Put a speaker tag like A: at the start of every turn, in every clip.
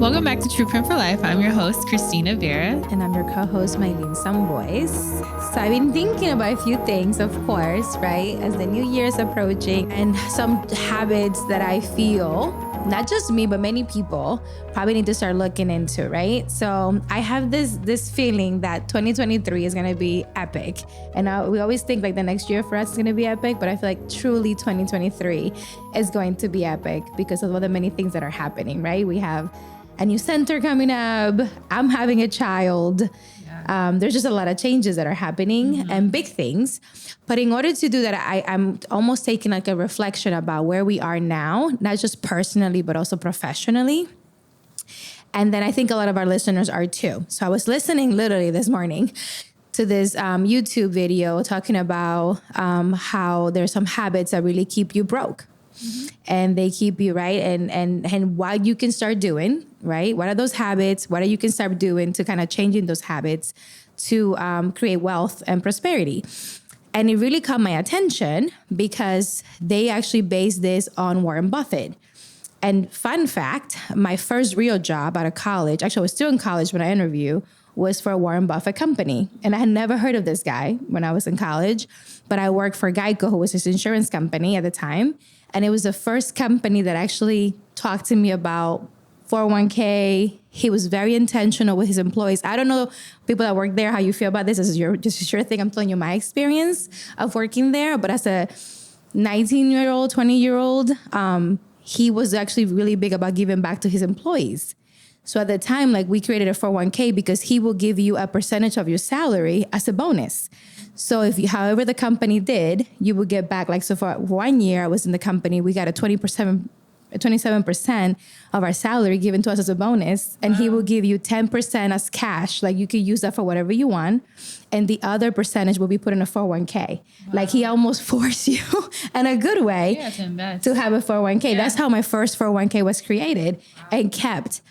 A: Welcome back to True Print for Life. I'm your host, Christina Vera.
B: And I'm your co-host, Maylin Sambois. So I've been thinking about a few things, of course, right? As the new year is approaching, and some habits that I feel, not just me, but many people probably need to start looking into, right? So I have this feeling that 2023 is going to be epic. And we always think like the next year for us is going to be epic, but I feel like truly 2023 is going to be epic because of all the many things that are happening, right? We have a new center coming up. I'm having a child. There's just a lot of changes that are happening and big things. But in order to do that, I'm almost taking like a reflection about where we are now, not just personally, but also professionally. And then I think a lot of our listeners are too. So I was listening literally this morning to this YouTube video talking about how there's some habits that really keep you broke. And they keep you right. And what you can start doing, right? What are those habits? What you can start doing to kind of changing those habits to create wealth and prosperity? And it really caught my attention because they actually based this on Warren Buffett. And fun fact, my first real job out of college, actually I was still in college when I interviewed, was for a Warren Buffett company. And I had never heard of this guy when I was in college, but I worked for Geico, who was his insurance company at the time. And it was the first company that actually talked to me about 401k. He was very intentional with his employees. I don't know, people that work there, how you feel about this. This is your thing. I'm telling you my experience of working there. But as a 19-year-old, 20-year-old, he was actually really big about giving back to his employees. So at the time, like we created a 401k because he will give you a percentage of your salary as a bonus. So if you, however the company did, you would get back. Like, so for 1 year I was in the company, we got a 27% of our salary given to us as a bonus. And he will give you 10% as cash. Like you could use that for whatever you want. And the other percentage will be put in a 401k. Like he almost forced you in a good way to have a 401k. Yeah. That's how my first 401k was created and kept.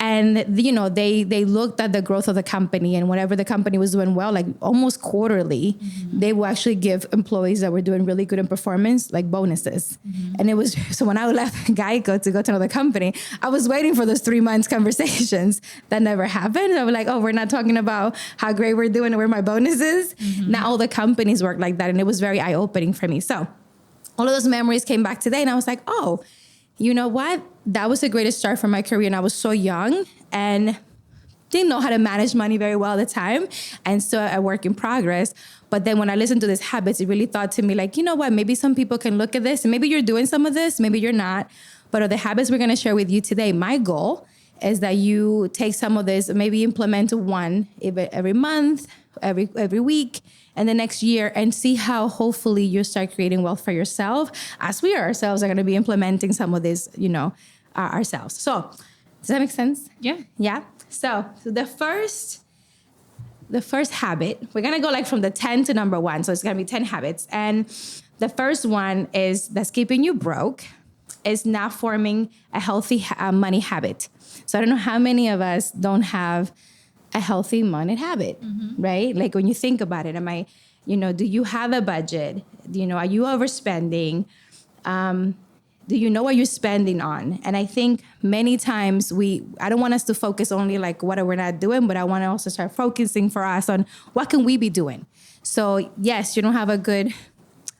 B: And, you know, they looked at the growth of the company and whatever the company was doing well, like almost quarterly, they will actually give employees that were doing really good in performance, like bonuses. And it was, so when I left Geico to go to another company, I was waiting for those 3 months conversations that never happened. I was like, oh, we're not talking about how great we're doing and where my bonus is. Not all the companies work like that. And it was very eye-opening for me. So all of those memories came back today and I was like, oh, you know what? That was the greatest start for my career. And I was so young and didn't know how to manage money very well at the time. And so a work in progress. But then when I listened to these habits, it really thought to me like, you know what? Maybe some people can look at this and maybe you're doing some of this, maybe you're not. But are the habits we're going to share with you today, my goal is that you take some of this, maybe implement one every month, every week, and the next year, and see how hopefully you start creating wealth for yourself, as we ourselves are going to be implementing some of this, you know, ourselves. So does that make sense?
A: Yeah.
B: Yeah. So the first habit, we're going to go like from the 10 to number 1. So it's going to be 10 habits. And the first one is that's keeping you broke is not forming a healthy money habit. So I don't know how many of us don't have a healthy money habit, right? Like when you think about it, do you have a budget? Are you overspending? Do you know what you're spending on? And I think many times I don't want us to focus only like what we're not doing, but I want to also start focusing for us on what can we be doing? So yes, you don't have a good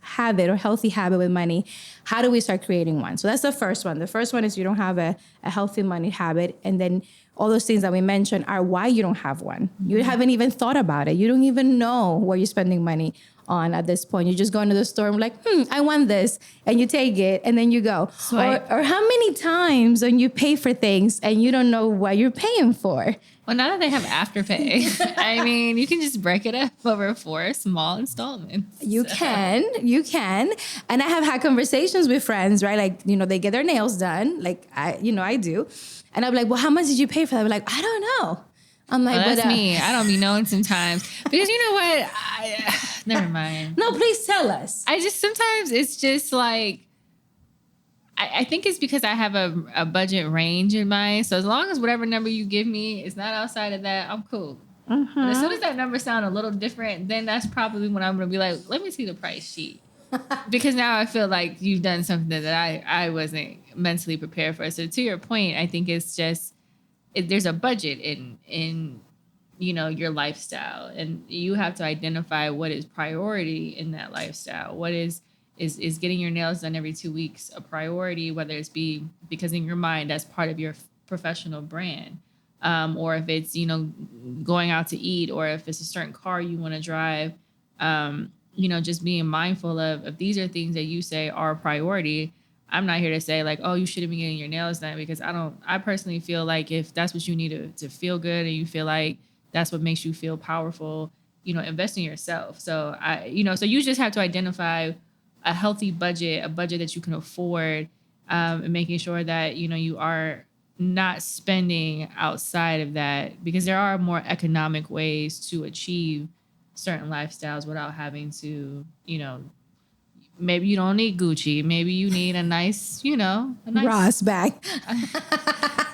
B: habit or healthy habit with money. How do we start creating one? So that's the first one. The first one is you don't have a healthy money habit. And then all those things that we mentioned are why you don't have one. You haven't even thought about it. You don't even know what you're spending money on at this point. You just go into the store and like, I want this. And you take it and then you go. Or how many times when you pay for things and you don't know what you're paying for?
A: Well, now that they have Afterpay, I mean, you can just break it up over 4 small installments.
B: You can. And I have had conversations with friends, right? Like, they get their nails done. Like, I do. And I'm like, well, how much did you pay for that? I'm like, I don't know. I'm like,
A: that's me. I don't be knowing sometimes. Because you know what? Never mind.
B: No, please tell us.
A: Sometimes it's just like, I think it's because I have a budget range in mind. So as long as whatever number you give me is not outside of that, I'm cool. But as soon as that number sounds a little different, then that's probably when I'm going to be like, let me see the price sheet. Because now I feel like you've done something that I wasn't mentally prepared for. So to your point, I think it's just there's a budget in your lifestyle, and you have to identify what is priority in that lifestyle. What is getting your nails done every 2 weeks a priority, whether it's because in your mind that's part of your professional brand, or if it's going out to eat, or if it's a certain car you want to drive. Just being mindful of these are things that you say are a priority. I'm not here to say like, oh, you shouldn't be getting your nails done, because I personally feel like if that's what you need to feel good, and you feel like that's what makes you feel powerful, invest in yourself. So so you just have to identify a healthy budget, a budget that you can afford, and making sure that, you are not spending outside of that, because there are more economic ways to achieve certain lifestyles without having to, maybe you don't need Gucci. Maybe you need a nice
B: Ross bag.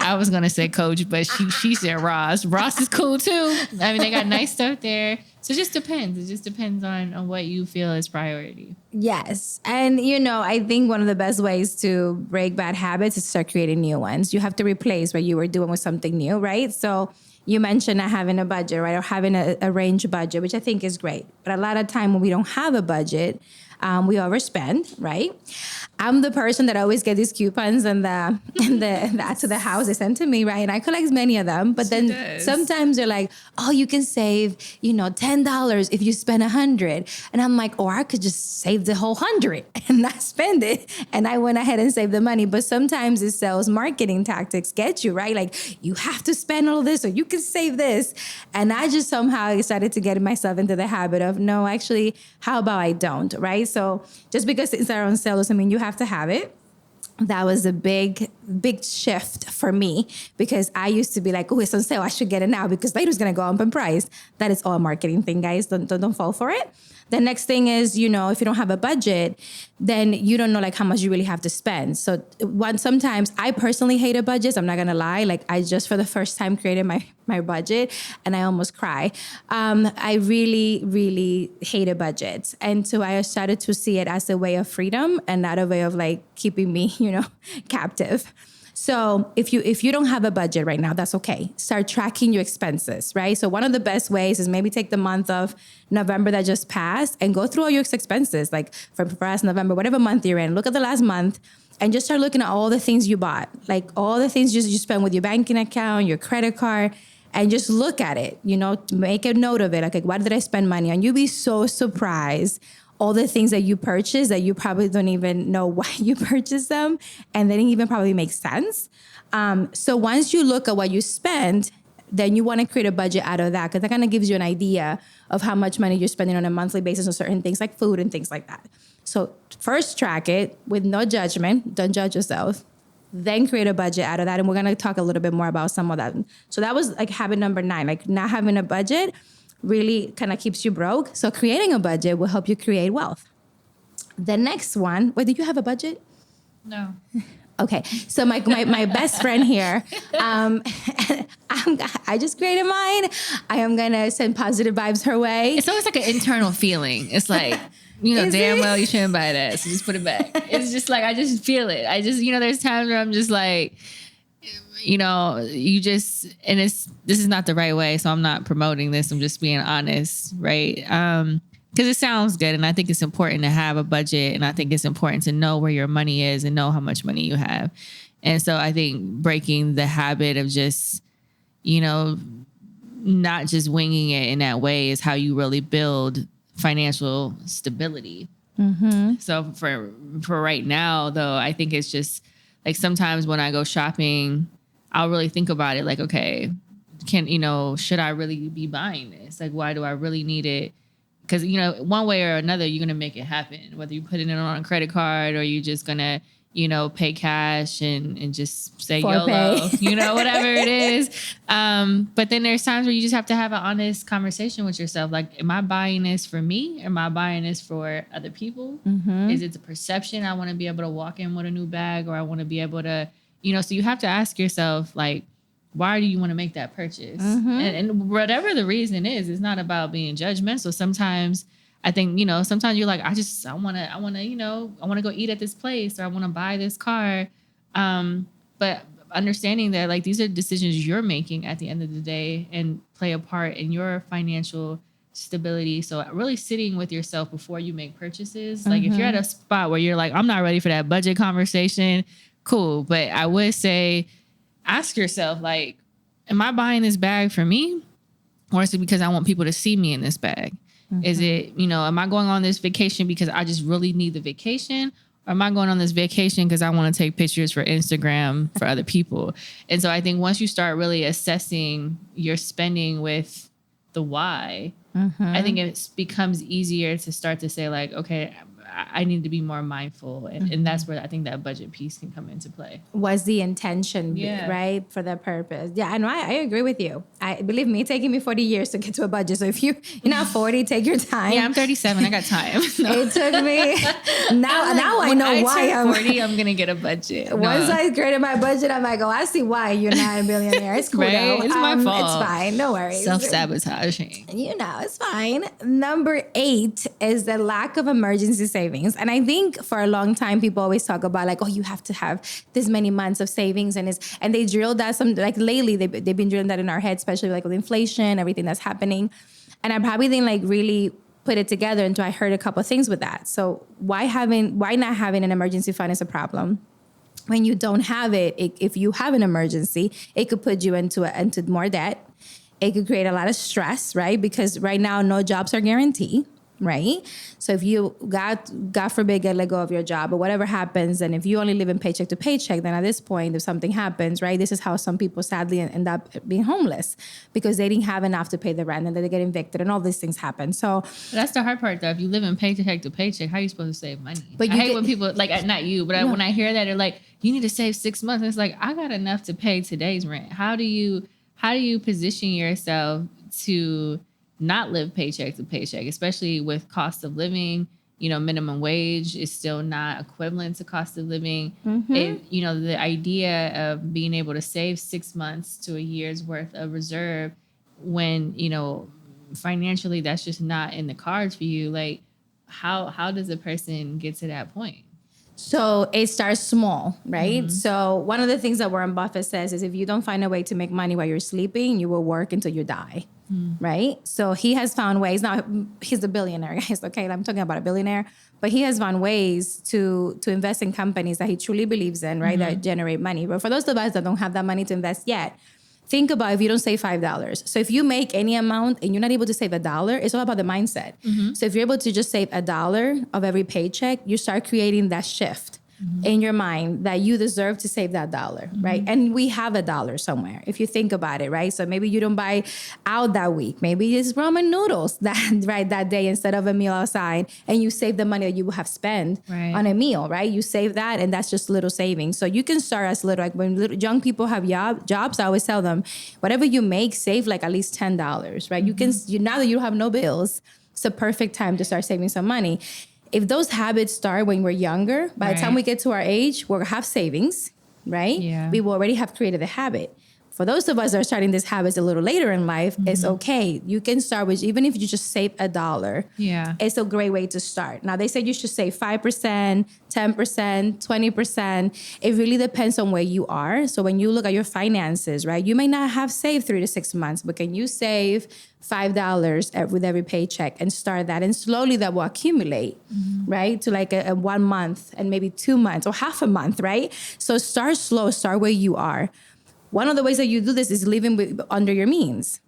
A: I was gonna say Coach, but she said Ross. Ross is cool too. I mean, they got nice stuff there. So it just depends. It just depends on what you feel is priority.
B: Yes. And, I think one of the best ways to break bad habits is start creating new ones. You have to replace what you were doing with something new, right? So you mentioned not having a budget, right? Or having a range budget, which I think is great. But a lot of time when we don't have a budget, we overspend, right? I'm the person that always get these coupons and the to the house they send to me, right? And I collect many of them. But then sometimes they're like, oh, you can save, $10 if you spend $100. And I'm like, or I could just save the whole $100 and not spend it. And I went ahead and saved the money. But sometimes it sales marketing tactics get you, right? Like you have to spend all this or you can save this. And I just somehow decided to get myself into the habit of, no, actually, how about I don't, right? So just because things are on sale doesn't mean you have to have it. That was a big shift for me, because I used to be like, oh, it's on sale, I should get it now because later it's going to go up in price. That is all a marketing thing, guys. Don't fall for it. The next thing is, if you don't have a budget, then you don't know like how much you really have to spend. So sometimes I personally hate a budget. I'm not going to lie. Like I just for the first time created my budget and I almost cry. I really, really hate a budget. And so I started to see it as a way of freedom and not a way of like keeping me, captive. So if you don't have a budget right now, that's okay. Start tracking your expenses, right? So one of the best ways is maybe take the month of November that just passed and go through all your expenses, like for us, November, whatever month you're in, look at the last month and just start looking at all the things you bought, like all the things you spend with your banking account, your credit card, and just look at it, make a note of it. Like what did I spend money on? You'll be so surprised all the things that you purchase that you probably don't even know why you purchased them, and they didn't even probably make sense. So once you look at what you spend, then you want to create a budget out of that, because that kind of gives you an idea of how much money you're spending on a monthly basis on certain things like food and things like that. So first track it with no judgment. Don't judge yourself. Then create a budget out of that. And we're going to talk a little bit more about some of that. So that was like habit number 9, like not having a budget really kind of keeps you broke. So creating a budget will help you create wealth. The next one, wait, did you have a budget?
A: No.
B: Okay. So my best friend here, I just created mine. I am going to send positive vibes her way.
A: It's always like an internal feeling. It's like, damn well you shouldn't buy that. So just put it back. It's just like, I just feel it. I just, there's times where I'm just like, this is not the right way. So I'm not promoting this. I'm just being honest. Right. Because it sounds good. And I think it's important to have a budget. And I think it's important to know where your money is and know how much money you have. And so I think breaking the habit of just, not just winging it in that way is how you really build financial stability. Mm-hmm. So for right now, though, I think it's just like sometimes when I go shopping, I'll really think about it like, okay, should I really be buying this? Like, why do I really need it? Because, one way or another, you're going to make it happen, whether you put it on a credit card or you're just going to, pay cash and just say YOLO, whatever it is. But then there's times where you just have to have an honest conversation with yourself. Like, am I buying this for me? Am I buying this for other people? Mm-hmm. Is it the perception I want to be able to walk in with a new bag, or I want to be able to, so you have to ask yourself, like, why do you want to make that purchase? Mm-hmm. And whatever the reason is, it's not about being judgmental. Sometimes I think, sometimes you're like, I want to go eat at this place, or I want to buy this car. But understanding that like these are decisions you're making at the end of the day and play a part in your financial stability. So really sitting with yourself before you make purchases. Like if you're at a spot where you're like, I'm not ready for that budget conversation, cool. But I would say, ask yourself, like, am I buying this bag for me? Or is it because I want people to see me in this bag? Is it, am I going on this vacation because I just really need the vacation? Or am I going on this vacation because I want to take pictures for Instagram for other people? And so I think once you start really assessing your spending with the why, I think it becomes easier to start to say like, okay, I need to be more mindful. And that's where I think that budget piece can come into play.
B: Was the intention, right? For that purpose. Yeah, and I agree with you. I believe me, taking me 40 years to get to a budget. So if you're not 40, take your time.
A: Yeah, I'm 37. I got time. No.
B: It took me. Now I know why
A: I'm 40. I'm gonna get a budget.
B: Once I created my budget, I'm like, oh, I see why you're not a billionaire. It's cool,
A: right?
B: though.
A: It's my fault.
B: It's fine. No worries.
A: Self-sabotaging.
B: It's fine. Number 8 is the lack of emergency savings. And I think for a long time, people always talk about like, oh, you have to have this many months of savings. And they drill that like lately, they've been drilling that in our heads, especially like with inflation, everything that's happening. And I probably didn't like really put it together until I heard a couple of things with that. So why not having an emergency fund is a problem? When you don't have it, if you have an emergency, it could put you into more debt. It could create a lot of stress, right? Because right now, no jobs are guaranteed, right? So if you, God forbid, get let go of your job or whatever happens, and if you only live in paycheck to paycheck, then at this point, if something happens, right, this is how some people sadly end up being homeless because they didn't have enough to pay the rent and then they get evicted and all these things happen. So
A: that's the hard part, though. If you live in paycheck to paycheck, how are you supposed to save money? But I hate when people, like, not you, but when I hear that, they're like, you need to save 6 months. And it's like, I got enough to pay today's rent. How do you position yourself to not live paycheck to paycheck, especially with cost of living? Minimum wage is still not equivalent to cost of living. The idea of being able to save 6 months to a year's worth of reserve when, financially that's just not in the cards for you. Like, how does a person get to that point?
B: So it starts small, right? So one of the things that Warren Buffett says is if you don't find a way to make money while you're sleeping, you will work until you die, right? So he has found ways. Now, he's a billionaire, guys, okay? I'm talking about a billionaire. But he has found ways to invest in companies that he truly believes in, right, that generate money. But for those of us that don't have that money to invest yet, think about if you don't save $5. So if you make any amount and you're not able to save $1, it's all about the mindset. So if you're able to just save $1 of every paycheck, you start creating that shift in your mind that you deserve to save that $1, right? And we have $1 somewhere, if you think about it, right? So maybe you don't buy out that week. Maybe it's ramen noodles that day instead of a meal outside, and you save the money that you would have spent on a meal, right? You save that, and that's just little savings. So you can start as little. Like when young people have jobs, I always tell them, whatever you make, save like at least $10, right? Now that you don't have no bills, it's a perfect time to start saving some money. If those habits start when we're younger, by the time we get to our age, we'll have savings, right? Yeah. We will already have created a habit. For those of us that are starting these habits a little later in life, it's okay. You can start with, even if you just save $1, it's a great way to start. Now, they say you should save 5%, 10%, 20%. It really depends on where you are. So when you look at your finances, right, you may not have saved 3 to 6 months, but can you save $5 with every paycheck and start that? And slowly that will accumulate, right, to like a 1 month and maybe 2 months or half a month, right? So start slow, start where you are. One of the ways that you do this is living under your means.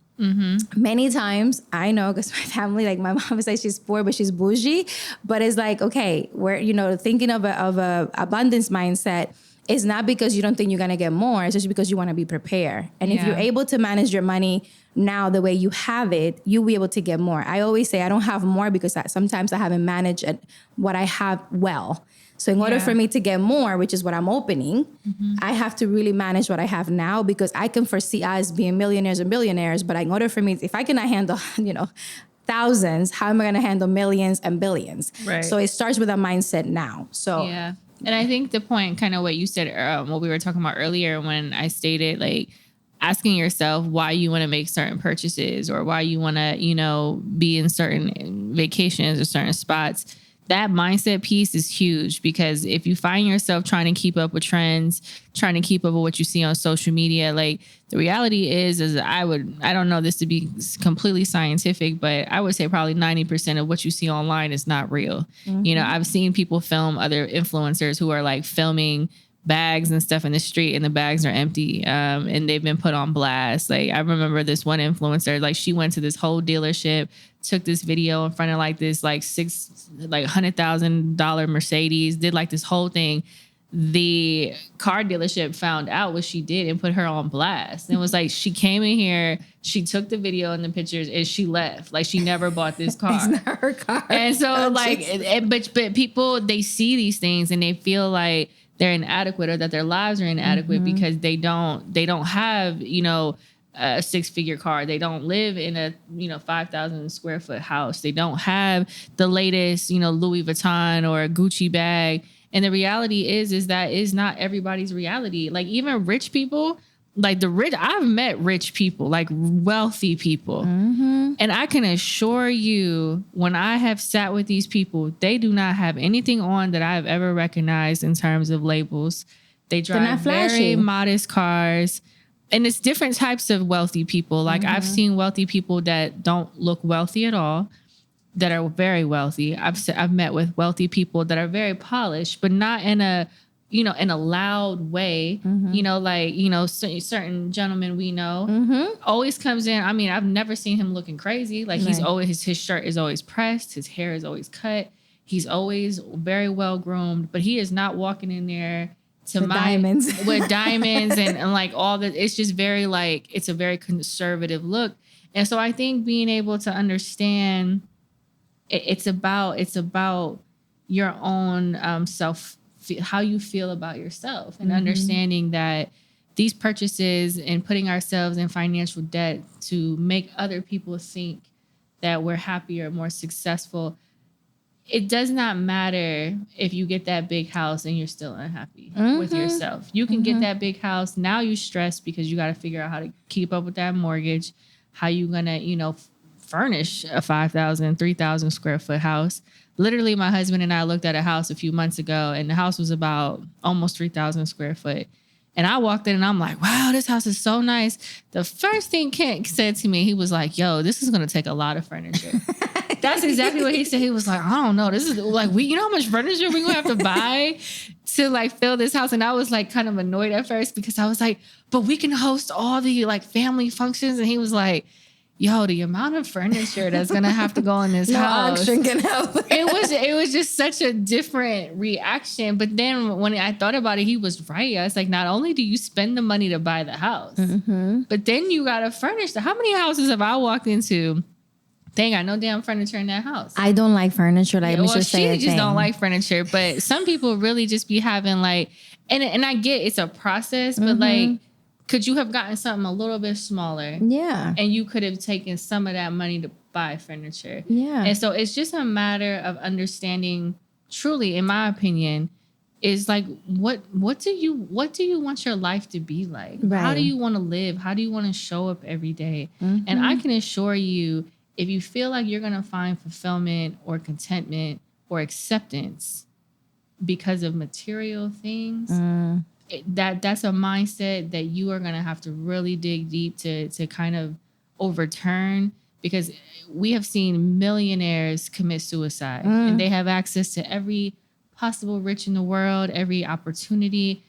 B: Many times, I know, because my family, like my mom says she's poor, but she's bougie. But it's like, okay, we're, thinking of a abundance mindset is not because you don't think you're going to get more. It's just because you want to be prepared. And if you're able to manage your money now the way you have it, you'll be able to get more. I always say I don't have more because sometimes I haven't managed what I have well. So in order for me to get more, which is what I'm opening, I have to really manage what I have now, because I can foresee us being millionaires and billionaires. But in order for me, if I cannot handle, thousands, how am I going to handle millions and billions? Right. So it starts with a mindset now. So
A: yeah. And I think the point, kind of what you said, what we were talking about earlier when I stated, like, asking yourself why you want to make certain purchases or why you want to, be in certain vacations or certain spots. that mindset piece is huge, because if you find yourself trying to keep up with trends, trying to keep up with what you see on social media, like the reality is I don't know this to be completely scientific, but I would say probably 90% of what you see online is not real. You know, I've seen people film other influencers who are like filming bags and stuff in the street, and the bags are empty, and they've been put on blast. Like, I remember this one influencer, like she went to this whole dealership, took this video in front of like this like $100,000 Mercedes, did like this whole thing. The car dealership found out what she did and put her on blast. And it was like, she came in here, she took the video and the pictures, and she left. Like, she never bought this car.
B: It's not her car.
A: And so but people, they see these things and they feel like they're inadequate, or that their lives are inadequate because they don't have, you know, a 6-figure car. They don't live in a, you know, 5,000 square foot house. They don't have the latest, you know, Louis Vuitton or a Gucci bag. And the reality is that is not everybody's reality. Like, even rich people, like I've met rich people, like wealthy people. And I can assure you, when I have sat with these people, they do not have anything on that I've ever recognized in terms of labels. They drive very modest cars. And it's different types of wealthy people. Like, I've seen wealthy people that don't look wealthy at all, that are very wealthy. I've met with wealthy people that are very polished, but not in a, you know, in a loud way. You know, like, you know, certain gentlemen we know always comes in. I mean, I've never seen him looking crazy. Like, he's always, his shirt is always pressed. His hair is always cut. He's always very well groomed, but he is not walking in there
B: diamonds
A: with diamonds and like all that. It's just very like, it's a very conservative look. And so I think being able to understand it's about your own self, how you feel about yourself, and understanding that these purchases and putting ourselves in financial debt to make other people think that we're happier, more successful. It does not matter if you get that big house and you're still unhappy with yourself. You can get that big house. Now you're stressed because you got to figure out how to keep up with that mortgage, how you going to, you know, furnish a 5,000, 3,000 square foot house. Literally, my husband and I looked at a house a few months ago, and the house was about almost 3,000 square foot. And I walked in and I'm like, wow, this house is so nice. The first thing Kent said to me, he was like, yo, this is going to take a lot of furniture. That's exactly what he said. He was like, I don't know. This is like, you know how much furniture we're going to have to buy to like fill this house? And I was like kind of annoyed at first, because I was like, but we can host all the like family functions. And he was like, yo, the amount of furniture that's gonna have to go in this house.
B: Auction can help.
A: It was just such a different reaction. But then when I thought about it, he was right. I was like, not only do you spend the money to buy the house, but then you gotta furnish how many houses have I walked into? They ain't got no damn furniture in that house.
B: I don't like furniture. Like,
A: she just don't like furniture. But some people really just be having like, and I get it's a process, but like, could you have gotten something a little bit smaller? Yeah. And you could have taken some of that money to buy furniture. Yeah. And so it's just a matter of understanding, truly, in my opinion, is like, what do you want your life to be like? Right. How do you want to live? How do you want to show up every day? And I can assure you, if you feel like you're going to find fulfillment or contentment or acceptance because of material things, that's a mindset that you are going to have to really dig deep to kind of overturn, because we have seen millionaires commit suicide and they have access to every possible rich in the world, every opportunity.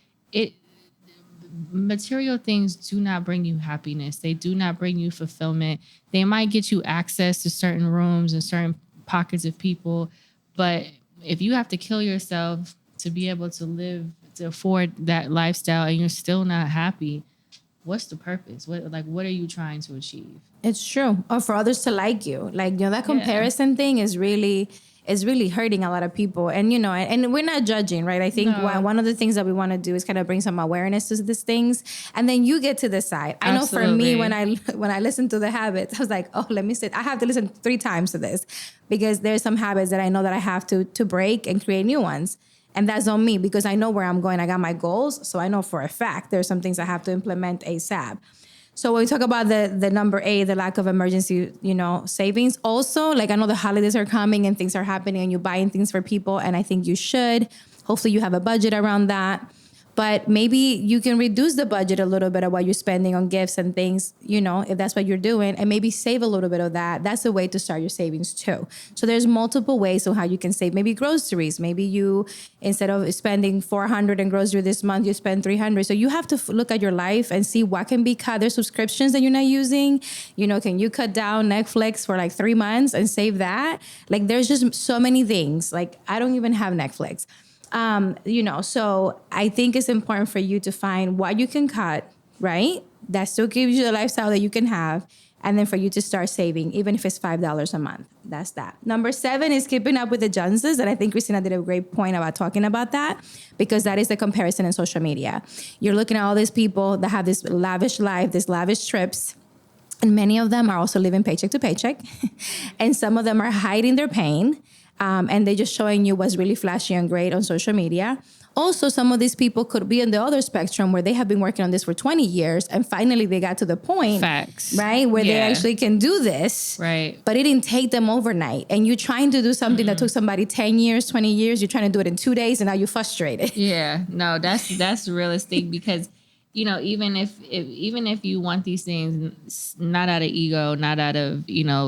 A: Material things do not bring you happiness. They do not bring you fulfillment. They might get you access to certain rooms and certain pockets of people, but if you have to kill yourself to be able to live, to afford that lifestyle, and you're still not happy, what's the purpose? What are you trying to achieve?
B: It's true. Or for others to like you. Like, you know, that comparison thing is really hurting a lot of people. And, you know, and we're not judging, right? I think one of the things that we want to do is kind of bring some awareness to these things. And then you get to decide. I know for me, when I listen to the habits, I was like, oh, let me sit. I have to listen 3 times to this, because there's some habits that I know that I have to break and create new ones. And that's on me, because I know where I'm going. I got my goals. So I know for a fact there's some things I have to implement ASAP. So when we talk about the number 8, the lack of emergency, savings, also, like, I know the holidays are coming and things are happening and you're buying things for people, and I think you should. Hopefully you have a budget around that. But maybe you can reduce the budget a little bit of what you're spending on gifts and things, if that's what you're doing, and maybe save a little bit of that. That's a way to start your savings too. So there's multiple ways on how you can save. Maybe groceries. Maybe you, instead of spending $400 in grocery this month, you spend $300. So you have to look at your life and see what can be cut. There's subscriptions that you're not using. Can you cut down Netflix for like 3 months and save that? Like, there's just so many things. Like, I don't even have Netflix. So I think it's important for you to find what you can cut, right? That still gives you the lifestyle that you can have. And then for you to start saving, even if it's $5 a month. That's that. Number 7 is keeping up with the Joneses. And I think Christina did a great point about talking about that, because that is the comparison in social media. You're looking at all these people that have this lavish life, these lavish trips. And many of them are also living paycheck to paycheck. And some of them are hiding their pain. And they're just showing you what's really flashy and great on social media. Also, some of these people could be in the other spectrum where they have been working on this for 20 years and finally they got to the point,
A: facts,
B: right, where they actually can do this.
A: Right.
B: But it didn't take them overnight. And you're trying to do something that took somebody 10 years, 20 years. You're trying to do it in 2 days and now you're frustrated.
A: Yeah, no, that's realistic, because even if you want these things, not out of ego, not out of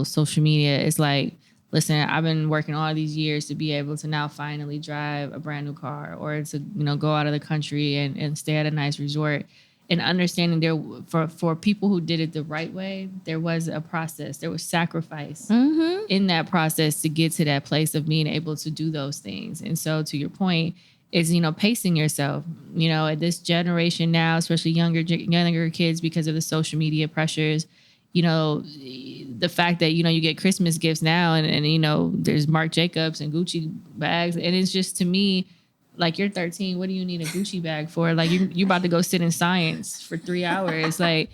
A: social media, it's like, listen, I've been working all these years to be able to now finally drive a brand new car, or to go out of the country and stay at a nice resort. And understanding for people who did it the right way, there was a process, there was sacrifice in that process to get to that place of being able to do those things. And so, to your point, is pacing yourself. At this generation now, especially younger kids, because of the social media pressures. The fact that, you get Christmas gifts now and there's Marc Jacobs and Gucci bags. And it's just, to me, like, you're 13. What do you need a Gucci bag for? Like, you about to go sit in science for 3 hours. Like,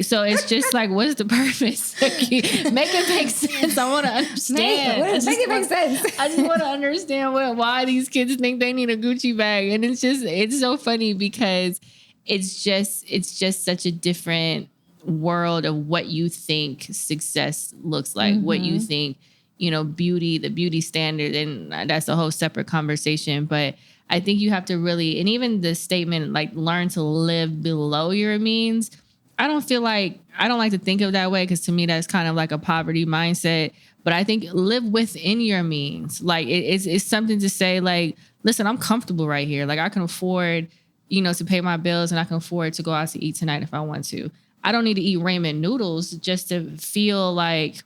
A: so it's just like, what's the purpose? Make it make sense. I want to understand.
B: Make it make sense.
A: I just want to understand why these kids think they need a Gucci bag. And it's so funny, because it's just such a different world of what you think success looks like, what you think, beauty, the beauty standard. And that's a whole separate conversation. But I think you have to really, and even the statement, like, learn to live below your means. I don't like to think of that way, because to me, that's kind of like a poverty mindset. But I think live within your means. Like, it's something to say, like, listen, I'm comfortable right here. Like, I can afford, to pay my bills, and I can afford to go out to eat tonight if I want to. I don't need to eat ramen noodles just to feel like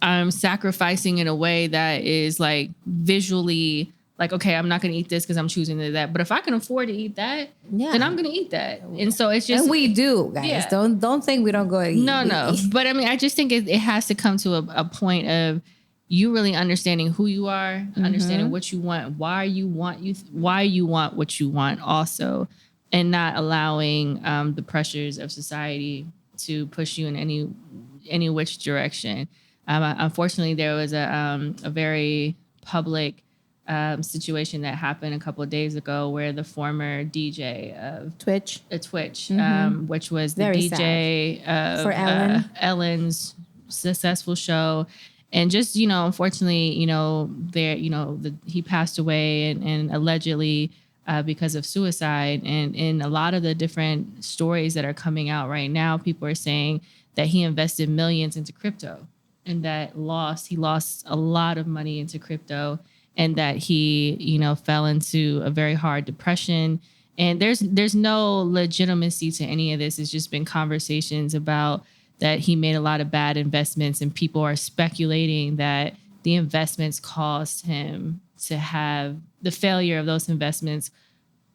A: I'm sacrificing in a way that is, like, visually like, okay, I'm not going to eat this because I'm choosing to that. But if I can afford to eat that, then I'm going to eat that. And so it's just...
B: And we do, guys. Yeah. Don't think we don't go eat.
A: No. But I mean, I just think it has to come to a point of you really understanding who you are, understanding what you want, why you want what you want also. And not allowing the pressures of society to push you in any which direction. Unfortunately, there was a very public situation that happened a couple of days ago where the former DJ of Twitch, which was the very DJ of Ellen's successful show. And just, unfortunately, he passed away and allegedly because of suicide. And in a lot of the different stories that are coming out right now, people are saying that he invested millions into crypto and that he lost a lot of money into crypto, and that he, fell into a very hard depression. And there's no legitimacy to any of this. It's just been conversations about that he made a lot of bad investments, and people are speculating that the investments caused him to have the failure of those investments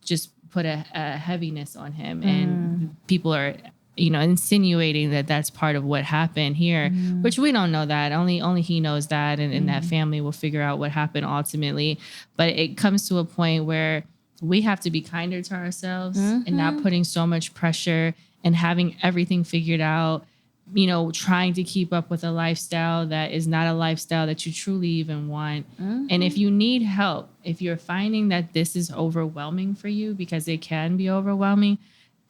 A: just put a heaviness on him. And people are, insinuating that that's part of what happened here, which we don't know that. Only he knows that, and that family will figure out what happened ultimately. But it comes to a point where we have to be kinder to ourselves and not putting so much pressure and having everything figured out, trying to keep up with a lifestyle that is not a lifestyle that you truly even want. And if you need help, if you're finding that this is overwhelming for you, because it can be overwhelming,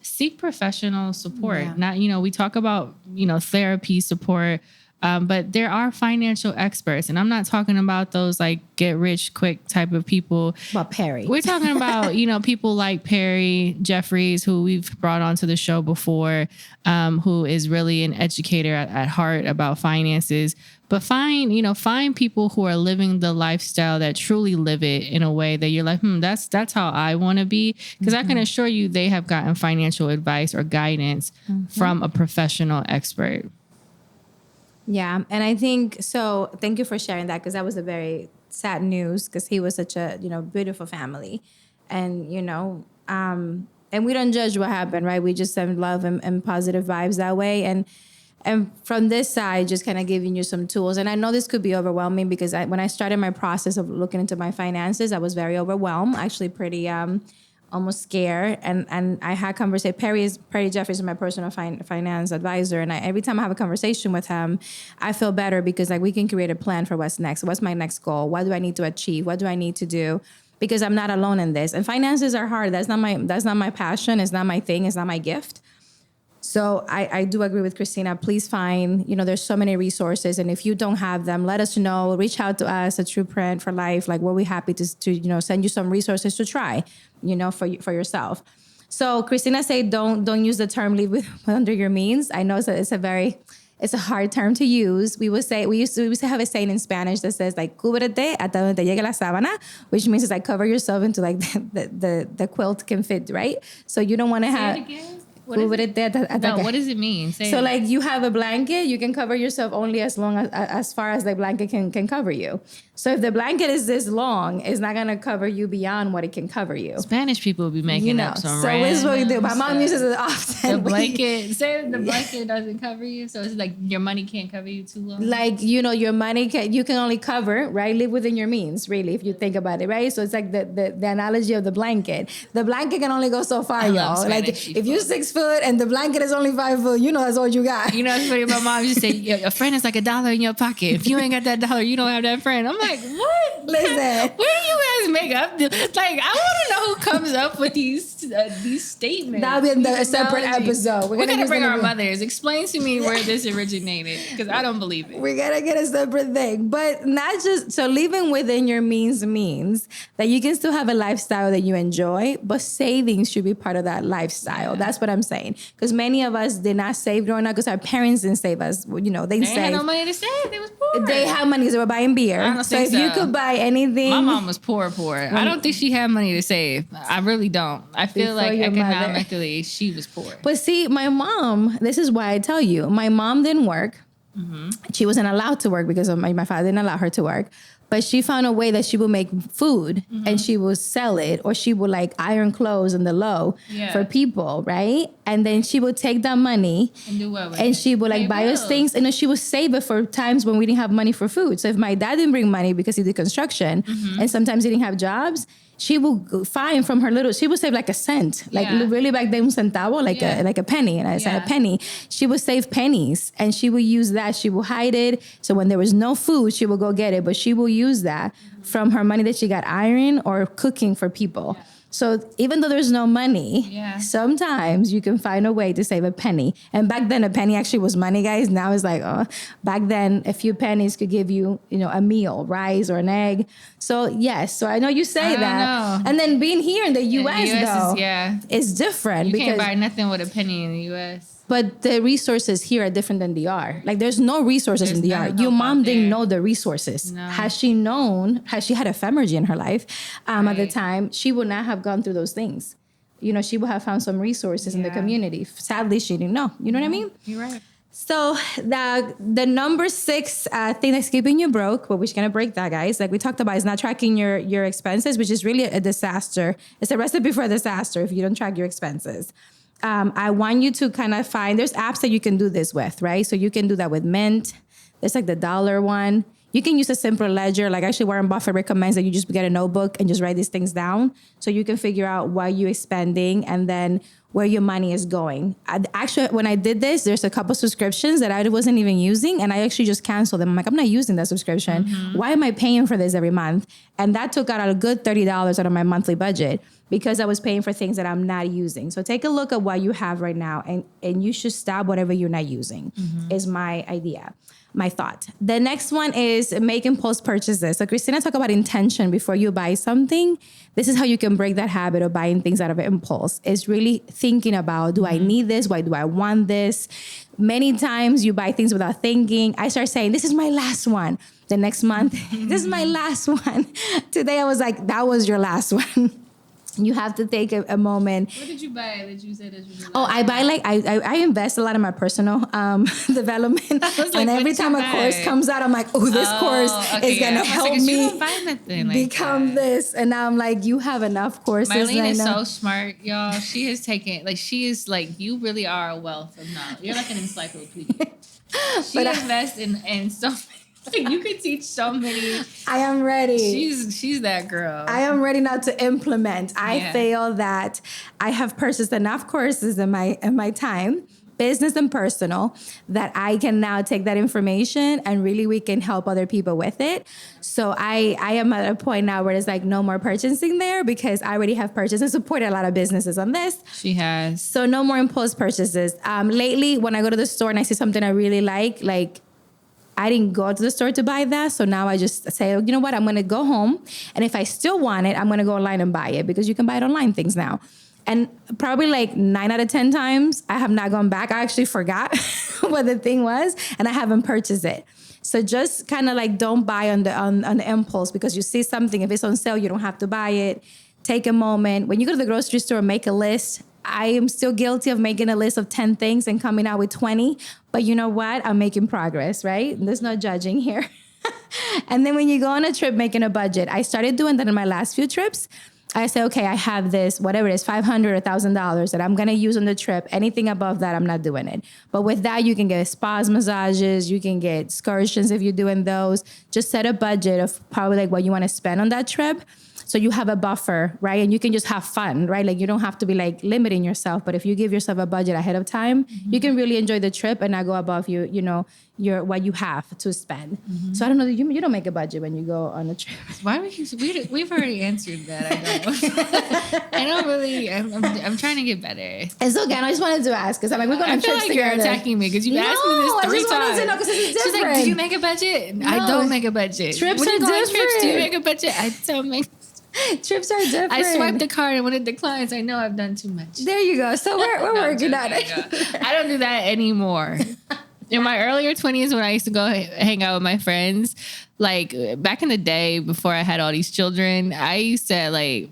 A: seek professional support.
B: Yeah.
A: Not, we talk about, therapy support, but there are financial experts. And I'm not talking about those like get rich quick type of people.
B: About Perry.
A: We're talking about, people like Perry Jeffries, who we've brought onto the show before, who is really an educator at heart about finances. But find people who are living the lifestyle that truly live it in a way that you're like, that's how I want to be. Because I can assure you they have gotten financial advice or guidance from a professional expert.
B: Yeah. And I think, so thank you for sharing that, because that was a very sad news, because he was such a, beautiful family. And, and we don't judge what happened, right? We just send love and positive vibes that way. And from this side, just kind of giving you some tools. And I know this could be overwhelming, because when I started my process of looking into my finances, I was very overwhelmed, actually pretty almost scared. And I had conversation. Perry Jeffries is my personal finance advisor. And every time I have a conversation with him, I feel better, because like we can create a plan for what's next. What's my next goal? What do I need to achieve? What do I need to do? Because I'm not alone in this. And finances are hard. That's not my passion. It's not my thing. It's not my gift. So I do agree with Christina. Please find, there's so many resources. And if you don't have them, let us know. Reach out to us at True Print for Life. Like, we'll be happy to send you some resources to try, for yourself. So Christina said, don't use the term live under your means. I know it's a hard term to use. We used to have a saying in Spanish that says like, cúbrete hasta donde te llegue la sábana, which means it's like cover yourself into like the quilt can fit, right? So you don't want to have...
A: What does it mean?
B: So like you have a blanket, you can cover yourself only as far as the blanket can cover you. So if the blanket is this long, it's not gonna cover you beyond what it can cover you.
A: Spanish people will be making up some
B: so this is what we do. My mom uses it often.
A: The blanket, the blanket doesn't cover you, so it's like your money can't cover you too long.
B: Like your money you can only cover, right? Live within your means, really, if you think about it, right? So it's like the analogy of the blanket. The blanket can only go so far, y'all. Like if you're 6 foot and the blanket is only 5 foot, that's all you got.
A: That's funny. My mom used to say, a friend is like $1 in your pocket. If you ain't got that $1, you don't have that friend. I'm like, what?
B: Listen,
A: where do you guys make up? Like, I want to know who comes up with these statements.
B: That'll be a separate episode.
A: We're gonna bring our mothers. Explain to me where this originated, because I don't believe it.
B: We're gonna get a separate thing, but not just so. Living within your means that you can still have a lifestyle that you enjoy, but savings should be part of that lifestyle. Yeah. That's what I'm saying. Because many of us did not save growing up because our parents didn't save us. They
A: had no money to save. They was poor.
B: They had money because they were buying beer. So if you could buy anything.
A: My mom was poor. I don't think she had money to save. I really don't. I feel like economically she was poor.
B: But see, my mom, this is why I tell you, my mom didn't work. Mm-hmm. She wasn't allowed to work because of my father didn't allow her to work. But she found a way that she would make food and she would sell it, or she would like iron clothes in the low for people, right? And then she would take that money
A: and do what with
B: and she would like buy us things, and then she would save it for times when we didn't have money for food. So if my dad didn't bring money because he did construction and sometimes he didn't have jobs, she would find from her little, she would save like a cent, like really back then, un centavo, like a penny. And I said a penny. She would save pennies and she would use that. She would hide it. So when there was no food, she would go get it. But she will use that from her money that she got iron or cooking for people. Yeah. So even though there's no money, sometimes you can find a way to save a penny. And back then, a penny actually was money, guys. Now it's like, back then, a few pennies could give you, a meal, rice or an egg. So yes, so I know you say that. And then being here in the U.S. though, is different.
A: You can't buy nothing with a penny in the U.S.
B: But the resources here are different than DR. Like there's no resources in DR. Your mom didn't know the resources. No. Had she had a Femergy in her life at the time, she would not have gone through those things. She would have found some resources in the community. Sadly, she didn't know. You know what I mean?
A: You're right.
B: So the number 6 thing that's keeping you broke, but we're gonna break that, guys. Like we talked about, is not tracking your expenses, which is really a disaster. It's a recipe for a disaster if you don't track your expenses. I want you to kind of find, there's apps that you can do this with, right? So you can do that with Mint. There's like the dollar one. You can use a simpler ledger. Like actually Warren Buffett recommends that you just get a notebook and just write these things down so you can figure out what you're spending and then where your money is going. Actually, when I did this, there's a couple subscriptions that I wasn't even using, and I actually just canceled them. I'm like, I'm not using that subscription. Why am I paying for this every month? And that took out a good $30 out of my monthly budget because I was paying for things that I'm not using. So take a look at what you have right now, and you should stop whatever you're not using, is my idea. My thought. The next one is make impulse purchases. So Christina talked about intention before you buy something. This is how you can break that habit of buying things out of impulse. It's really thinking about, do I need this? Why do I want this? Many times you buy things without thinking. I start saying, this is my last one. The next month, this is my last one. Today I was like, that was your last one. You have to take a moment.
A: What did you buy that you said that you did?
B: Oh, I buy I invest a lot in my personal development. Like, and every time a course comes out, I'm like, oh, this course is going to help me
A: you don't buy nothing like
B: become this. And now I'm like, you have enough courses.
A: Maylin is so smart, y'all. She has taken, like, she is like, you really are a wealth of knowledge. You're like an encyclopedia. She invests in so many. You could teach so many.
B: I am ready.
A: She's that girl.
B: I am ready now to implement. I feel that I have purchased enough courses in my time, business and personal, that I can now take that information and really we can help other people with it. So I am at a point now where it's like no more purchasing there because I already have purchased and supported a lot of businesses on this.
A: She has.
B: So no more impulse purchases. Lately, when I go to the store and I see something I really like I didn't go to the store to buy that. So now I just say, you know what? I'm going to go home. And if I still want it, I'm going to go online and buy it because you can buy it online things now. And probably like 9 out of 10 times, I have not gone back. I actually forgot what the thing was and I haven't purchased it. So just kind of like don't buy on the impulse because you see something. If it's on sale, you don't have to buy it. Take a moment. When you go to the grocery store, make a list. I am still guilty of making a list of 10 things and coming out with 20. But you know what? I'm making progress, right? There's no judging here. And then when you go on a trip, making a budget. I started doing that in my last few trips. I say, okay, I have this, whatever it is, $500 or $1,000 that I'm going to use on the trip. Anything above that, I'm not doing it. But with that, you can get spas, massages, you can get excursions if you're doing those. Just set a budget of probably like what you want to spend on that trip. So you have a buffer, right? And you can just have fun, right? Like you don't have to be like limiting yourself. But if you give yourself a budget ahead of time, you can really enjoy the trip and not go above your what you have to spend. So I don't know, you don't make a budget when you go on a trip.
A: Why we've already answered that. I don't really. I'm trying to get better.
B: It's okay. I just wanted to ask because I'm like, we're going on trips
A: like
B: together.
A: You're attacking me because you asked me this 3 times.
B: I just wanted to know because it's different.
A: She's like, do you make a budget? No. I don't make a budget.
B: Trips
A: when
B: are
A: you go
B: different.
A: on trips, do you make a budget? I don't make.
B: Trips are different.
A: I swiped the card and when it declines, I know I've done too much.
B: There you go. So we're working on it.
A: I don't do that anymore. In my earlier 20s, when I used to go hang out with my friends, like back in the day before I had all these children, I used to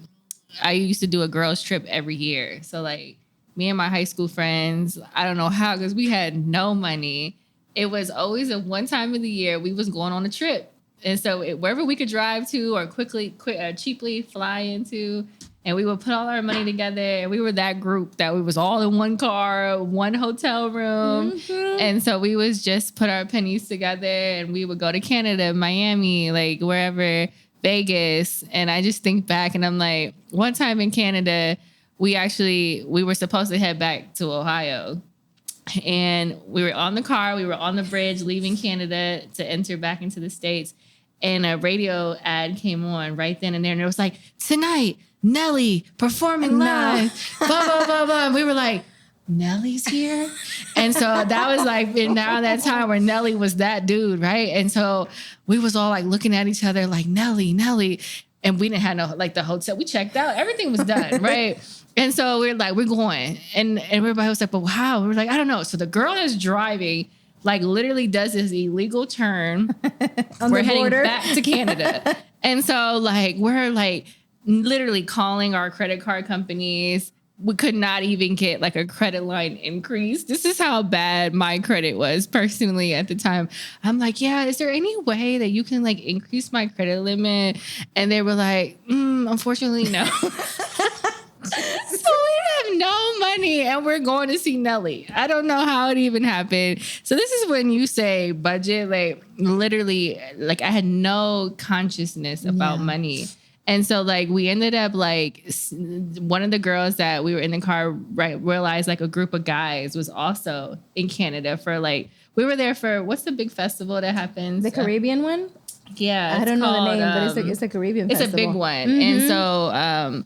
A: do a girls trip every year. So like me and my high school friends, I don't know how, because we had no money. It was always at one time of the year we was going on a trip. And so wherever we could drive to or cheaply fly into, and we would put all our money together. And we were that group that we was all in one car, one hotel room. Mm-hmm. And so we was just put our pennies together and we would go to Canada, Miami, like wherever, Vegas. And I just think back and I'm like, one time in Canada, we were supposed to head back to Ohio. And we were on the car, we were on the bridge leaving Canada to enter back into the States. And a radio ad came on right then and there. And it was like, tonight, Nelly performing live, blah, blah, blah, blah. And we were like, Nelly's here? And so that was like now that time where Nelly was that dude, right? And so we was all like looking at each other like, Nelly. And we didn't have no, like the hotel. We checked out. Everything was done, right? And so we're like, we're going. And everybody was like, but how? We were like, I don't know. So the girl that's driving like literally does this illegal turn. We're heading back to Canada. And so like, we're like literally calling our credit card companies. We could not even get like a credit line increase. This is how bad my credit was personally at the time. I'm like, yeah, is there any way that you can like increase my credit limit? And they were like, unfortunately, no. So we have no money. money and we're going to see Nelly. I don't know how it even happened. So this is when you say budget, like literally, like I had no consciousness about money. And so like we ended up like one of the girls that we were in the car realized like a group of guys was also in Canada for like, we were there for, what's the big festival that happens?
B: The Caribbean one?
A: Yeah.
B: I don't know the name, but it's a Caribbean festival.
A: It's a big one. Mm-hmm. And so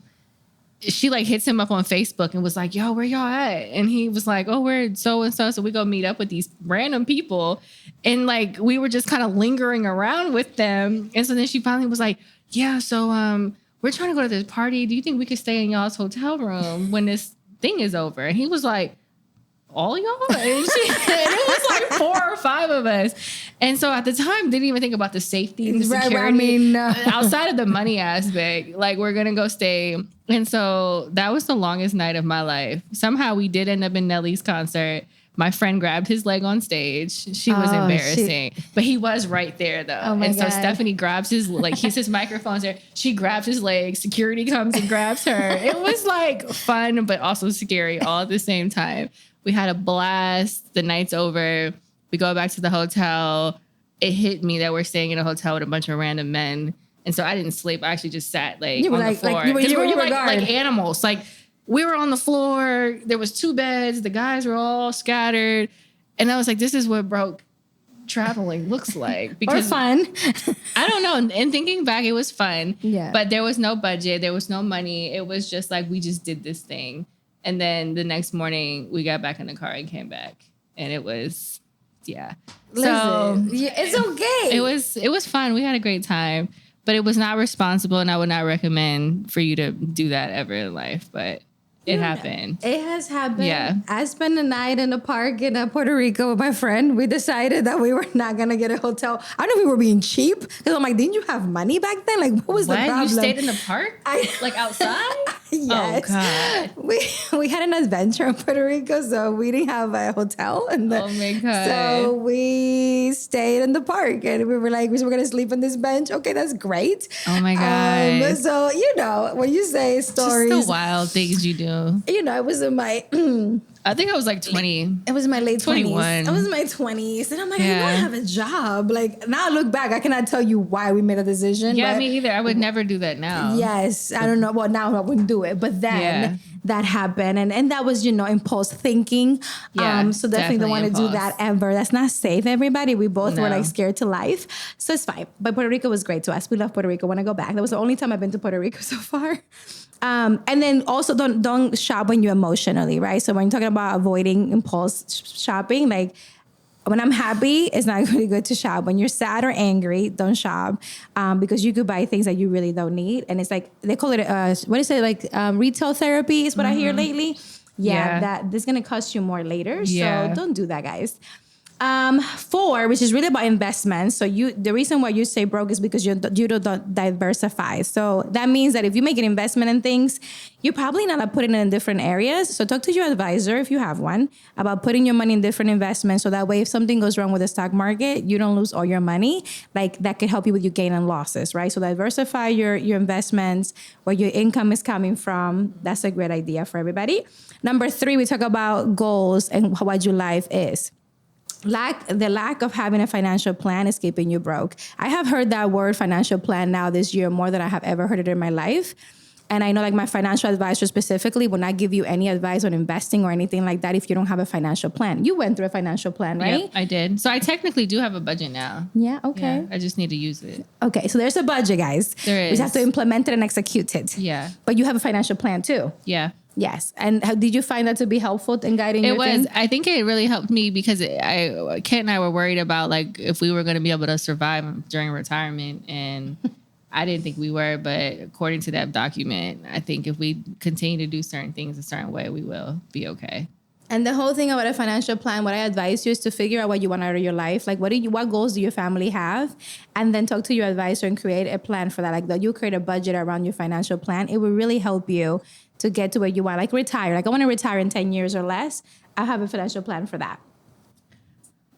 A: she like hits him up on Facebook and was like, yo, where y'all at? And he was like, oh, we're so-and-so. So we go meet up with these random people. And like, we were just kind of lingering around with them. And so then she finally was like, yeah, so we're trying to go to this party. Do you think we could stay in y'all's hotel room when this thing is over? And he was like, all y'all? And it was like 4 or 5 of us. And so at the time, didn't even think about the safety, the security.
B: Right, I mean,
A: outside of the money aspect, like we're going to go stay. And so that was the longest night of my life. Somehow we did end up in Nelly's concert. My friend grabbed his leg on stage. She was embarrassing, but he was right there though.
B: Oh
A: and so
B: God.
A: Stephanie grabs his, like his microphone's there. She grabs his leg. Security comes and grabs her. It was like fun, but also scary all at the same time. We had a blast. The night's over. We go back to the hotel. It hit me that we're staying in a hotel with a bunch of random men. And so I didn't sleep. I actually just sat like on the floor.
B: You were
A: like animals. Like we were on the floor. There was 2 beds. The guys were all scattered. And I was like, this is what broke traveling looks like.
B: Because or fun.
A: I don't know. And thinking back, it was fun.
B: Yeah.
A: But there was no budget. There was no money. It was just like, we just did this thing. And then the next morning we got back in the car and came back. And it was, yeah.
B: Listen,
A: so
B: it's okay.
A: It was fun. We had a great time. But it was not responsible, and I would not recommend for you to do that ever in life. But it happened.
B: It has happened.
A: Yeah.
B: I spent a night in a park in Puerto Rico with my friend. We decided that we were not going to get a hotel. I don't know if we were being cheap. Because I'm like, didn't you have money back then? Like, what was the problem?
A: You stayed in the park? Like outside?
B: Yes.
A: Oh, God.
B: We had an adventure in Puerto Rico, so we didn't have a hotel.
A: Oh, my God.
B: So we stayed in the park, and we were like, we're going to sleep on this bench. Okay, that's great.
A: Oh, my God.
B: So, you know, when you say stories.
A: Just the wild things you do.
B: You know, it was in my...
A: I think I was like 20.
B: It was my late
A: 21.
B: 20s. It was my 20s. And I'm like, I don't have a job. Like, now I look back, I cannot tell you why we made a decision.
A: Yeah, me either. I would never do that now.
B: Yes. I don't know. Well, now I wouldn't do it. But then that happened. And that was, you know, impulse thinking.
A: Yeah,
B: so definitely don't want to do that ever. That's not safe, everybody. We both were like scared to life. So it's fine. But Puerto Rico was great to us. We love Puerto Rico. When I go back, that was the only time I've been to Puerto Rico so far. And then also don't shop when you're emotionally, right? So when you're talking about avoiding impulse shopping, like when I'm happy, it's not really good to shop. When you're sad or angry, don't shop because you could buy things that you really don't need. And it's like, they call it, what is it? Like retail therapy is what I hear lately. Yeah, that this is going to cost you more later. So don't do that, guys. 4, which is really about investments. So the reason why you stay broke is because you don't diversify. So that means that if you make an investment in things, you're probably not putting it in different areas. So talk to your advisor, if you have one, about putting your money in different investments. So that way, if something goes wrong with the stock market, you don't lose all your money. Like that could help you with your gain and losses, right? So diversify your investments, where your income is coming from. That's a great idea for everybody. Number 3, we talk about goals and what your life is. The lack of having a financial plan is keeping you broke. I have heard that word financial plan now this year more than I have ever heard it in my life. And I know like my financial advisor specifically will not give you any advice on investing or anything like that if you don't have a financial plan. You went through a financial plan, right?
A: Yep, I did. So I technically do have a budget now.
B: Yeah, okay.
A: Yeah, I just need to use it.
B: Okay, so there's a budget, guys.
A: There is.
B: We just have to implement it and execute it.
A: Yeah.
B: But you have a financial plan too.
A: Yeah.
B: Yes. And how, did you find that to be helpful in guiding your thing?
A: I think it really helped me because Kent and I were worried about like if we were going to be able to survive during retirement. And I didn't think we were. But according to that document, I think if we continue to do certain things a certain way, we will be okay.
B: And the whole thing about a financial plan, what I advise you is to figure out what you want out of your life. Like, what goals do your family have? And then talk to your advisor and create a plan for that. Like, that you create a budget around your financial plan. It will really help you to get to where you want. Like, retire. Like, I want to retire in 10 years or less. I have a financial plan for that.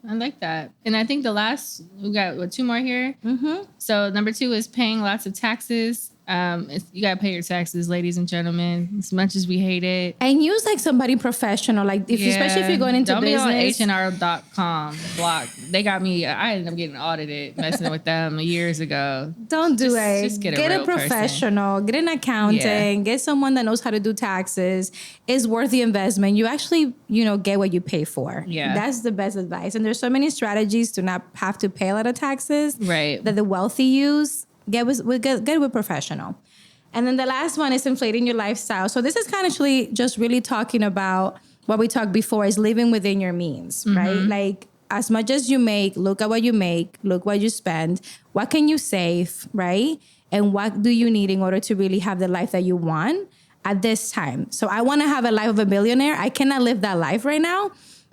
A: I like that. And I think we got 2 more here. Mm-hmm. So number 2 is paying lots of taxes. You gotta pay your taxes, ladies and gentlemen. As much as we hate it,
B: And use like somebody professional, like especially if you're going into
A: don't
B: business.
A: Be on H&R.com block. They got me. I ended up getting audited messing with them years ago.
B: Don't do it.
A: Just get
B: a professional. Get an accountant. Get someone that knows how to do taxes. It's worth the investment. You actually, get what you pay for.
A: Yeah,
B: that's the best advice. And there's so many strategies to not have to pay a lot of taxes.
A: Right.
B: That the wealthy use. Get with professional. And then the last one is inflating your lifestyle. So this is kind of actually just really talking about what we talked before is living within your means, right? Like as much as you make, look at what you make, look what you spend, what can you save, right? And what do you need in order to really have the life that you want at this time? So I want to have a life of a billionaire. I cannot live that life right now.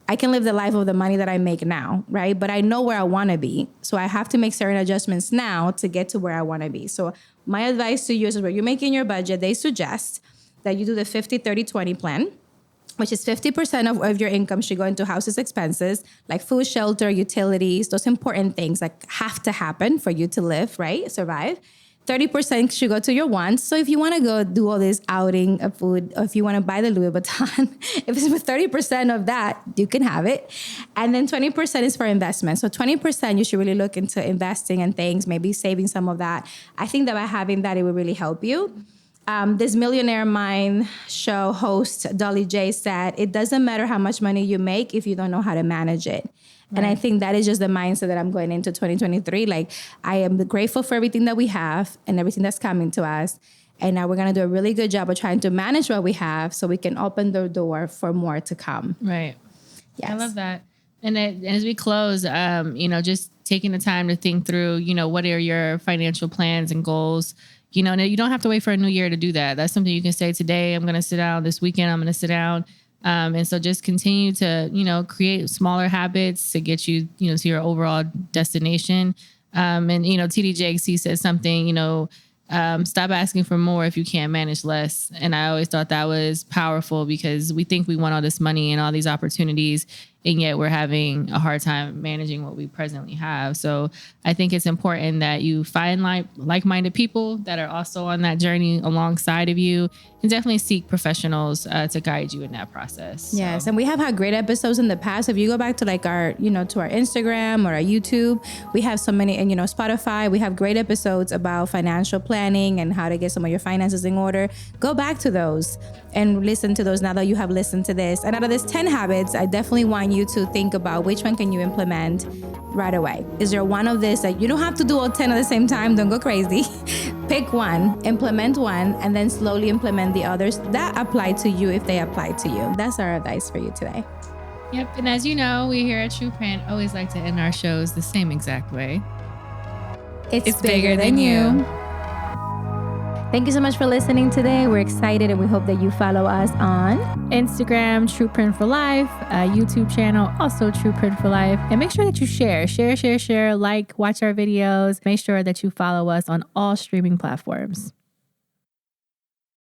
B: I can live the life of the money that I make now, right? But I know where I want to be. So I have to make certain adjustments now to get to where I want to be. So my advice to you is where you're making your budget, they suggest that you do the 50-30-20 plan, which is 50% of your income should go into house's expenses, like food, shelter, utilities, those important things like have to happen for you to live, right? Survive. 30% should go to your wants. So if you want to go do all this outing of food, or if you want to buy the Louis Vuitton, if it's with 30% of that, you can have it. And then 20% is for investment. So 20% you should really look into investing and things, maybe saving some of that. I think that by having that, it will really help you. This Millionaire Mind show host, Dolly J, said, it doesn't matter how much money you make if you don't know how to manage it. Right. And I think that is just the mindset that I'm going into 2023. Like, I am grateful for everything that we have and everything that's coming to us. And now we're going to do a really good job of trying to manage what we have so we can open the door for more to come.
A: Right.
B: Yes.
A: I love that. And as we close, just taking the time to think through, what are your financial plans and goals? You don't have to wait for a new year to do that. That's something you can say today. I'm going to sit down this weekend. I'm going to sit down. And so just continue to, create smaller habits to get you, to your overall destination. And TDJXC said something, stop asking for more if you can't manage less. And I always thought that was powerful because we think we want all this money and all these opportunities, and yet we're having a hard time managing what we presently have. So I think it's important that you find like-minded people that are also on that journey alongside of you, and definitely seek professionals to guide you in that process.
B: Yes. And we have had great episodes in the past. If you go back to like our, to our Instagram or our YouTube, we have so many, and Spotify, we have great episodes about financial planning and how to get some of your finances in order. Go back to those and listen to those now that you have listened to this. And out of these 10 habits, I definitely want you to think about which one can you implement right away. Is there one of this that you don't have to do all 10 at the same time? Don't go crazy. Pick one, implement one, and then slowly implement the others that apply to you if they apply to you. That's our advice for you today.
A: Yep. And as you know, we here at True Print always like to end our shows the same exact way.
B: It's bigger than you. Thank you so much for listening today. We're excited and we hope that you follow us on
A: Instagram, True Print for Life, YouTube channel, also True Print for Life. And make sure that you share, like, watch our videos. Make sure that you follow us on all streaming platforms.